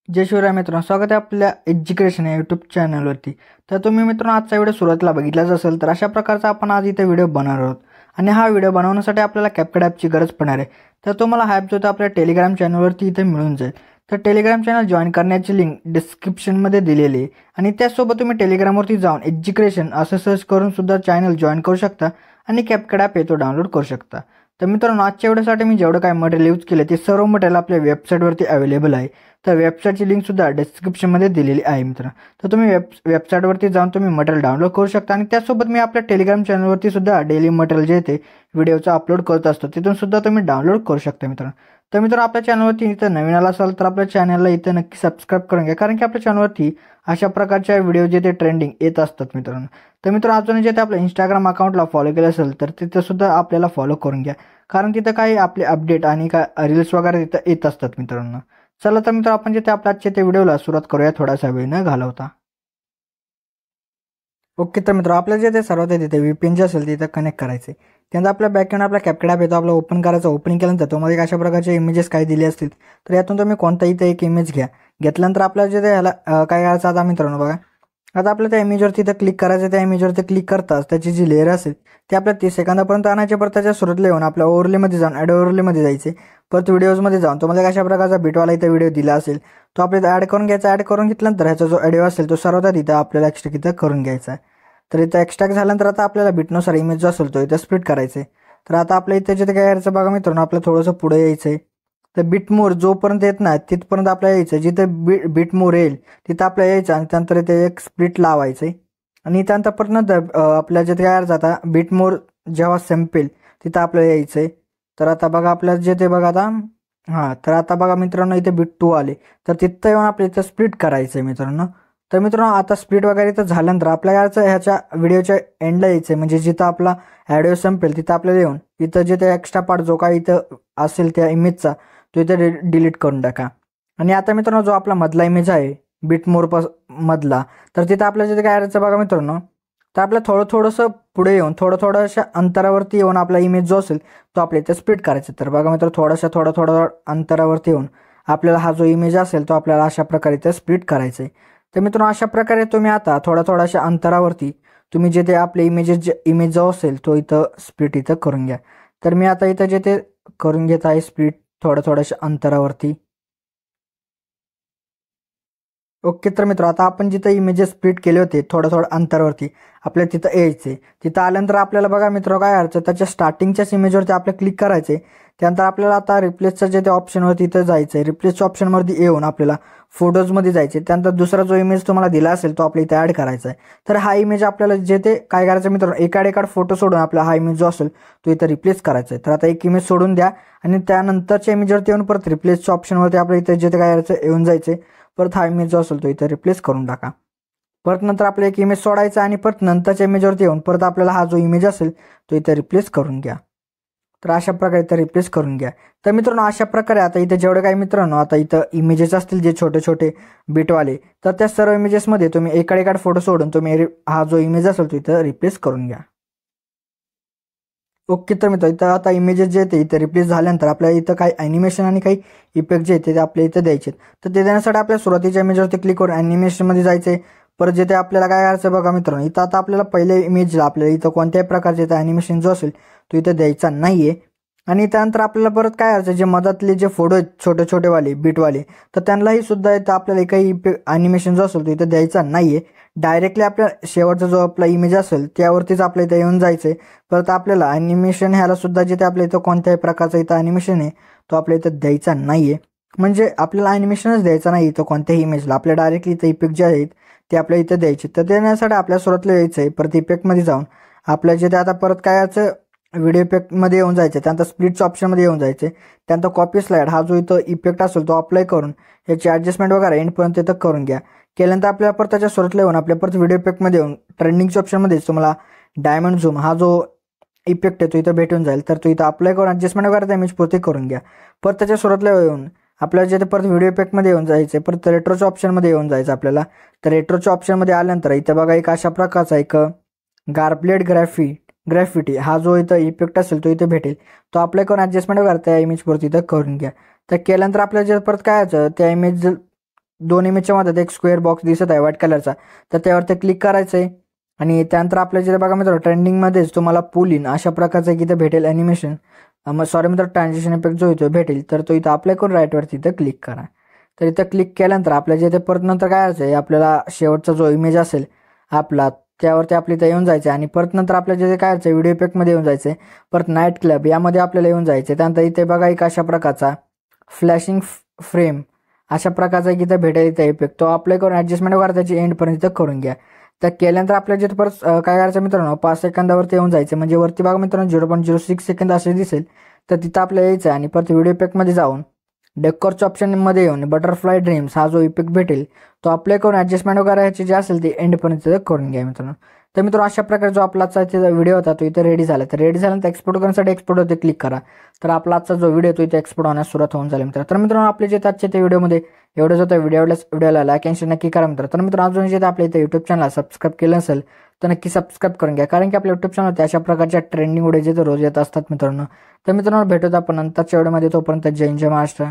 जय शिवराय मित्रांनो, स्वागत आहे आपल्या एज्युकेशन या यूट्यूब चॅनलवरती. तर तुम्ही मित्रांनो आजचा व्हिडिओ सुरुवातीला बघितलाच असेल. तर अशा प्रकारचा आपण आज इथे व्हिडिओ बनवणार आहोत आणि हा व्हिडिओ बनवण्यासाठी आपल्याला CapCut ॲपची गरज पडणार आहे. तर तुम्हाला हा ॲप जो आपल्या टेलिग्राम चॅनलवरती इथे मिळून जाईल. तर टेलिग्राम चॅनल जॉईन करण्याची लिंक डिस्क्रिप्शनमध्ये दिलेली आहे आणि त्याचसोबत तुम्ही टेलिग्रामवरती जाऊन एज्युकेशन असं सर्च करून सुद्धा चॅनल जॉईन करू शकता आणि CapCut ॲप येतो डाउनलोड करू शकता. तर मित्रांनो आजच्या व्हिडिओसाठी मी जेवढं काय मटेरियल यूज केलं ते सर्व मटेरियल आपल्या वेबसाईटवरती अवेलेबल आहे. तर वेबसाईटची लिंकसुद्धा डिस्क्रिप्शनमध्ये दिलेली आहे मित्रांनो. तर तुम्ही वेबसाईटवरती जाऊन तुम्ही मटेरियल डाउनलोड करू शकता आणि त्याचसोबत मी आपल्या टेलिग्राम चॅनलवरती सुद्धा डेली मटेरियल जे येते व्हिडिओचं अपलोड करत असतो तिथून सुद्धा तुम्ही डाउनलोड करू शकता मित्रांनो. तर मित्रांनो आपल्या चॅनलवरती इथं नवीन आला असाल तर आपल्या चॅनलला इथं नक्की सबस्क्राईब करून घ्या, कारण की आपल्या चॅनलवरती अशा प्रकारच्या व्हिडिओ जे ते ट्रेंडिंग येत असतात मित्रांनो. तर मित्रांनो अजून जे ते आपल्या इंस्टाग्राम अकाउंटला फॉलो केलं असेल तर तिथं सुद्धा आपल्याला फॉलो करून घ्या, कारण तिथं काही आपले अपडेट आणि काय रील्स वगैरे तिथं येत असतात मित्रांनो. चला तर मित्र आपण जे ते आपल्या आजच्या ते व्हिडिओला सुरुवात करूया थोडासा वेळ न घालवता. ओके तर मित्र आपल्याला जे ते सर्वात आहे तिथे VPN जे असेल तिथं कनेक्ट करायचे. त्यानंतर आपल्या बॅकग्राऊंड आपला CapCut ॲप येतो, आपला ओपन करायचं. ओपन केल्यानंतर तुम्हाला एक अशा प्रकारचे इमेजेस काही दिले असतील तर यातून तुम्ही कोणताही ते एक इमेज घ्या. घेतल्यानंतर आपल्याला जे ते ह्याला काय करायचं आता मित्रांनो बघा. आता आपल्या त्या इमेजवरती इथं क्लिक करायचं. त्या इमेजवरती क्लिक करताच त्याची जी लेअर असेल ती आपल्या 30 सेकंदापर्यंत आणायची. परत त्याच्या सुरुवातीला येऊन आपल्या ओव्हरलेमध्ये जाऊन ॲड ओव्हरलेमध्ये जायचे. परत व्हिडिओजमध्ये जाऊन तुम्हाला अशा प्रकारचा बिटवाला इथं व्हिडिओ दिला असेल तो आपल्याला ॲड करून घ्यायचा. ॲड करून घेतल्यानंतर ह्याचा जो ऑडिओ असेल तो सर्वात इथं आपल्याला एक्स्ट्रा इथं करून घ्यायचा आहे. तर इथं एक्स्ट्रॅक्ट झाल्यानंतर आता आपल्याला बिटनुसार इमेज जो असेल तो इथं स्प्लिट करायचं आहे. तर आता आपल्या इथं जे काय करायचं बघा मित्रांनो, आपलं थोडंसं पुढे यायचं आहे. तर बीट मोर जोपर्यंत येत नाही तिथपर्यंत आपल्याला यायचं. जिथं बीट मोर येईल तिथं आपल्याला यायचं आणि त्यानंतर इथे एक स्प्लिट लावायचं आहे. आणि त्यानंतर परत आपल्या जे काय करायचं आता बीट मोर जेव्हा संपेल तिथं आपल्याला यायचं आहे. तर आता बघा आपल्याला जे ते बघा आता तर आता बघा मित्रांनो इथे बीट 2 आले. तर तिथं येऊन आपल्या इथं स्प्लिट करायचं आहे मित्रांनो. तर मित्रांनो आता स्प्लिट वगैरे तर झाल्यानंतर आपल्याला ह्याच्या व्हिडिओच्या एंडला यायचं आहे. म्हणजे जिथं आपला ॲडिओ संपेल तिथं आपल्याला येऊन इथं जे ते एक्स्ट्रा पार्ट जो काय इथं असेल त्या इमेजचा तो इथं डिलीट करून टाका. आणि आता मित्रांनो जो आपला मधला इमेज आहे बीट मोर मधला, तर तिथं आपल्याला जिथे काय करायचं बघा मित्रांनो. तर आपलं थोडंसं पुढे येऊन थोड्याशा अंतरावरती येऊन आपला इमेज जो असेल तो आपल्या इथं स्प्लिट करायचा. तर बघा मित्रांनो थोडं अंतरावरती येऊन आपल्याला हा जो इमेज असेल तो आपल्याला अशा प्रकारे इथं स्प्लिट करायचा आहे. तर मित्रांनो अशा प्रकारे तुम्ही आता थोड्याशा अंतरावरती तुम्ही जे ते आपले इमेज जो असेल तो इथं स्प्लिट इथं करून घ्या. तर मी आता इथं जे ते करून घेत आहे स्प्लिट थोड्याशा अंतरावरती. ओके तर मित्र आता आपण जिथं इमेजेस स्प्लिट केले होते थोडं अंतरावरती आपल्याला तिथं यायचे. तिथं आल्यानंतर आपल्याला बघा मित्र काय करायचं, त्याच्या स्टार्टिंगच्याच इमेजवरती आपल्याला क्लिक करायचे. त्यानंतर आपल्याला आता रिप्लेसचं जे ते ऑप्शनवरती इथं जायचं आहे. रिप्लेसच्या ऑप्शनवरती येऊन आपल्याला फोटोजमध्ये जायचे. त्यानंतर दुसरा जो इमेज तुम्हाला दिला असेल तो आपल्या इथे ॲड करायचा आहे. तर हा इमेज आपल्याला जे ते काय करायचं मित्रांनो, एकाड फोटो सोडून आपला हा इमेज जो असेल तो इथं रिप्लेस करायचा आहे. तर आता एक इमेज सोडून द्या आणि त्यानंतरच्या इमेजवरती येऊन परत रिप्लेसच्या ऑप्शनवरती आपल्या इथे जे ते काय करायचं येऊन जायचे. परत हा इमेज जो असेल तो इथे रिप्लेस करून टाका. परत नंतर आपल्याला एक इमेज सोडायचा आणि परत नंतरच्या इमेजवरती येऊन परत आपल्याला हा जो इमेज असेल तो इथे रिप्लेस करून घ्या. तर अशा प्रकारे इथं रिप्लेस करून घ्या. तर मित्रांनो अशा प्रकारे आता इथे जेवढे काही मित्रांनो आता इथं इमेजेस असतील जे छोटे बिटवाले, तर त्या सर्व इमेजेसमध्ये तुम्ही एकाड फोटो सोडून तुम्ही हा जो इमेज असेल तो इथं रिप्लेस करून घ्या. ओके तर मित्र इथं आता इमेजेस जे आहेत इथे रिप्लेस झाल्यानंतर आपल्याला इथं काही ॲनिमेशन आणि काही इफेक्ट जे आहेत ते आपल्या इथं द्यायचे. तर ते देण्यासाठी आपल्या सुरुवातीच्या इमेजवरती क्लिक करून ॲनिमेशनमध्ये जायचं आहे. परत जे ते आपल्याला काय करायचं बघा मित्रांनो, इथं आता आपल्याला पहिले इमेजला आपल्याला इथं कोणत्याही प्रकारचे इथं ॲनिमेशन जो असेल तो इथं द्यायचा नाही आहे. आणि त्यानंतर आपल्याला परत काय करायचं, जे मधातले जे फोटो आहेत छोटेवाले बीटवाले, तर त्यांनाही सुद्धा इथं आपल्याला काही ॲनिमेशन जो असेल तो इथं द्यायचा नाही आहे. डायरेक्टली आपल्या शेवटचा जो आपला इमेज असेल त्यावरतीच आपल्या इथं येऊन जायचं आहे. परत आपल्याला ॲनिमेशन ह्याला सुद्धा जिथे आपल्या इथं कोणत्याही प्रकारचा इथं ॲनिमेशन आहे तो आपल्या इथं द्यायचा नाही आहे. म्हणजे आपल्याला ॲनिमेशनच द्यायचा नाही इथं कोणत्याही इमेजला. आपल्या डायरेक्टली इथं इफेक्ट जे आहेत ते आपल्या इथं द्यायचे. तर देण्यासाठी आपल्या सुरुवातीला यायचं आहे. परत इफेक्टमध्ये जाऊन आपल्या जिथे आता परत काय याचं व्हिडिओ इफेक्टमध्ये येऊन जायचं. त्यानंतर स्प्लिटच्या ऑप्शनमध्ये येऊन जायचे. त्यानंतर कॉपी स्लाईड हा जो इथं इफेक्ट असेल तो अप्लाय करून याची ॲडजस्टमेंट वगैरे एंडपर्यंत इथं करून घ्या. केल्यानंतर आपल्याला परत त्याच्या सुरुवातीला येऊन आपल्या परत व्हिडिओ इफेक्टमध्ये येऊन ट्रेंडिंगच्या ऑप्शनमध्येच तुम्हाला डायमंड झूम हा जो इफेक्ट आहे तो इथं भेटून जाईल. तर तो इथं अप्लाय करून ॲडजस्टमेंट वगैरे त्या इमेज पुरते करून घ्या. परत त्याच्या सुरुवातीला येऊन आपल्याला जे परत व्हिडिओ इफेक्टमध्ये येऊन जायचं. परत रेट्रोच्या ऑप्शनमध्ये येऊन जायचं आपल्याला. तर रेट्रोच्या ऑप्शनमध्ये आल्यानंतर इथं बघा एक अशा प्रकारचा एक गार्बलेड ग्रॅफिटी हा जो इथं इफेक्ट असेल तो इथे भेटेल. तो अप्लाय करून ॲडजस्टमेंट वगैरे त्या इमेजवरती इथं करून घ्या. तर केल्यानंतर आपल्याला जे परत काय यायचं त्या इमेज 2 इमेजच्या मध्ये एक स्क्वेअर बॉक्स दिसत आहे व्हाईट कलरचा, तर त्यावरती क्लिक करायचं आहे. आणि त्यानंतर आपल्या जिथे बघा मित्रांनो ट्रेंडिंगमध्येच तुम्हाला पुल इन अशा प्रकारचं इथं भेटेल ॲनिमेशन, सॉरी मित्रांनो ट्रान्झिशन इफेक्ट जो इथं भेटेल, तर तो इथं अप्लाय करून राईटवरती इथं क्लिक करा. तर इथं क्लिक केल्यानंतर आपल्या जिथे परत नंतर काय करायचं आहे, आपल्याला शेवटचा जो इमेज असेल आपला त्यावरती आपल्या इथं येऊन जायचं आहे. आणि परत नंतर आपल्या जिथे काय करायचं व्हिडिओ इफेक्टमध्ये येऊन जायचं आहे. परत नाईट क्लब यामध्ये आपल्याला येऊन जायचं आहे. त्यानंतर इथे बघा एक अशा प्रकारचा फ्लॅशिंग फ्रेम अशा प्रकारचा एक इथं भेटेल इथं इफेक्ट, तो अप्लाय करून ॲडजस्टमेंट वगैरे त्याची एंडपर्यंत इथं करून घ्या. तर केल्यानंतर आपल्या जिथे परत काय करायचं मित्रांनो 5 सेकंदावरती येऊन जायचं, म्हणजे वरती बघा मित्रांनो 0.06 सेकंद असे दिसेल, तर तिथं आपल्याला यायचं आहे. आणि परत व्हिडिओ इफेक्टमध्ये जाऊन डेकोरच्या ऑप्शनमध्ये येऊन बटरफ्लाय ड्रीम्स हा जो इफेक्ट भेटेल तो अप्लाय करून ॲडजस्टमेंट वगैरे ह्याची जे असेल ती एंडपर्यंत करून घ्या मित्रांनो. तर मित्रांनो अशा प्रकारे जो आपला आजचा व्हिडिओ होता तो इथे रेडी झाला. तर रेडी झाल्यानंतर एक्सपोर्ट करण्यासाठी एक्सपोर्टवरती क्लिक करा. तर आपला आजचा जो व्हिडिओ तो इथे एक्सपोर्ट होण्यास सुरुवात होऊन झाली मित्रांनो. तर मित्रांनो आपले जे आजच्या त्या व्हिडिओमध्ये एवढंच होतं. व्हिडिओला लाईक आणि शेअर नक्की करा मित्रांनो. तर मित्रांनो अजून जे आपल्या इथे यूट्यूब चॅनल सबस्क्राईब केलं असेल तर नक्की सबस्क्राईब करून घ्या, कारण की आपल्या यूट्यूब चॅनलवरती अशा प्रकारच्या ट्रेंडिंग व्हिडिओ जे रोज येत असतात मित्रांनो. तर मित्रांनो भेटूत आपण नंतरच्या व्हिडिओमध्ये. तोपर्यंत जय महाराष्ट्र.